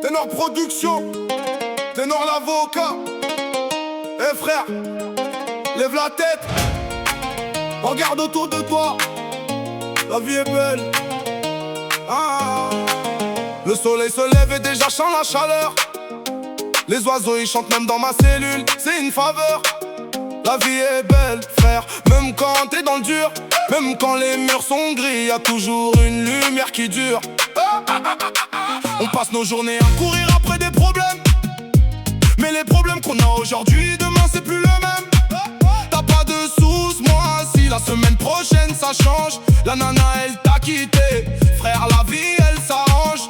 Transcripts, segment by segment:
Ténor Production, Ténor l'avocat. Eh frère, lève la tête, regarde autour de toi, la vie est belle. Le soleil se lève et déjà sent la chaleur. Les oiseaux ils chantent même dans ma cellule, c'est une faveur. La vie est belle frère, même quand t'es dans le dur. Même quand les murs sont gris, y a toujours une lumière qui dure. On passe nos journées à courir après des problèmes, mais les problèmes qu'on a aujourd'hui, demain c'est plus le même. T'as pas de sous ce mois-ci, la semaine prochaine ça change. La nana elle t'a quitté, frère la vie elle s'arrange.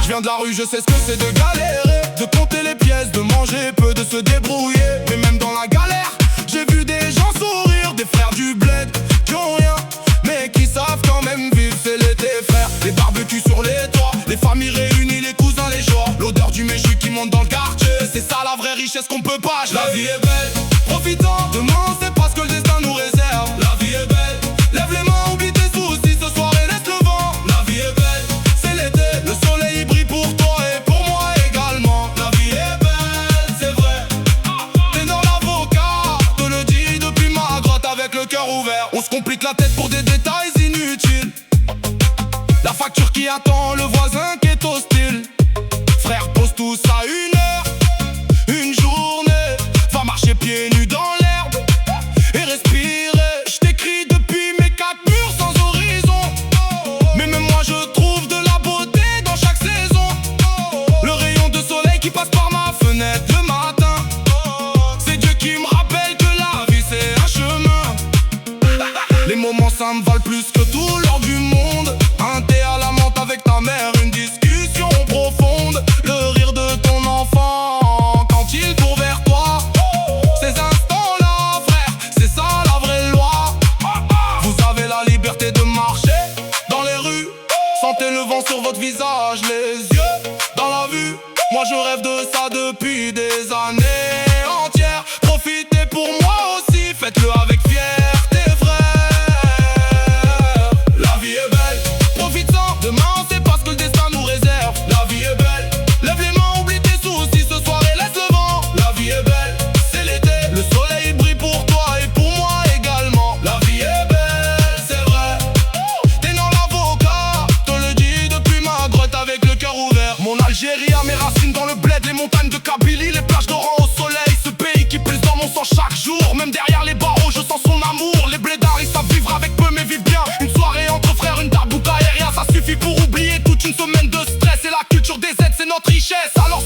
Je viens de la rue, je sais ce que c'est de galérer, de compter les pièces, de manger peu, de se débrouiller. Mais même dans la galère, j'ai vu des gens sourire, des frères du bled qui ont rien, mais qui savent quand même vivre, c'est l'été frère. Les barbecues sur les toits, les familles réunies, les cousins, les joies, l'odeur du méchu qui monte dans le quartier, c'est ça la vraie richesse qu'on peut pas acheter. La vie est belle, profitons, demain c'est pas ce que le destin nous réserve. La vie est belle, lève les mains, oublie tes soucis, ce soir et laisse le vent. La vie est belle, c'est l'été, le soleil brille pour toi et pour moi également. La vie est belle, c'est vrai, t'es dans l'avocat, te le dis depuis ma grotte avec le cœur ouvert. On se complique la tête pour des détails inutiles, la facture qui attend, le voisin qui est hostile. Frère, pose tout ça une journée, va marcher pieds nus dans l'herbe et respirer. Je t'écris depuis mes 4 murs sans horizon, mais même moi je trouve de la beauté dans chaque saison. Le rayon de soleil qui passe par ma fenêtre le matin, c'est Dieu qui me rappelle que la vie c'est un chemin. Les moments ça me valent plus que tout l'or du monde. Un thé à la menthe avec ta mère, une discussion profonde, le rire de ton enfant quand il court vers toi. Ces instants-là, frère, c'est ça la vraie loi. Vous avez la liberté de marcher dans les rues, sentez le vent sur votre visage, les yeux dans la vue. Moi je rêve de ça depuis des années entières. Profitez pour moi aussi, faites-le avec fierté, frère. La vie est belle, profite-en, demain on sait pas ce que le destin nous réserve. La vie est belle, lève les mains, oublie tes soucis ce soir et laisse le vent. La vie est belle, c'est l'été, le soleil brille pour toi et pour moi également. La vie est belle, c'est vrai, t'es non l'avocat, te le dis depuis ma grotte avec le cœur ouvert. Mon Algérie a mes racines dans le bled, les montagnes de Kabylie, les plages d'Oran au soleil. Ce pays qui pulse dans mon sang chaque jour, même derrière les barreaux je sens son amour. Les blédards ils savent vivre avec peu mais vivent bien. Une soirée entre frères, une darbouka aérien, ça suffit pour oublier toute une semaine de stress. Et la culture des aides c'est notre richesse, alors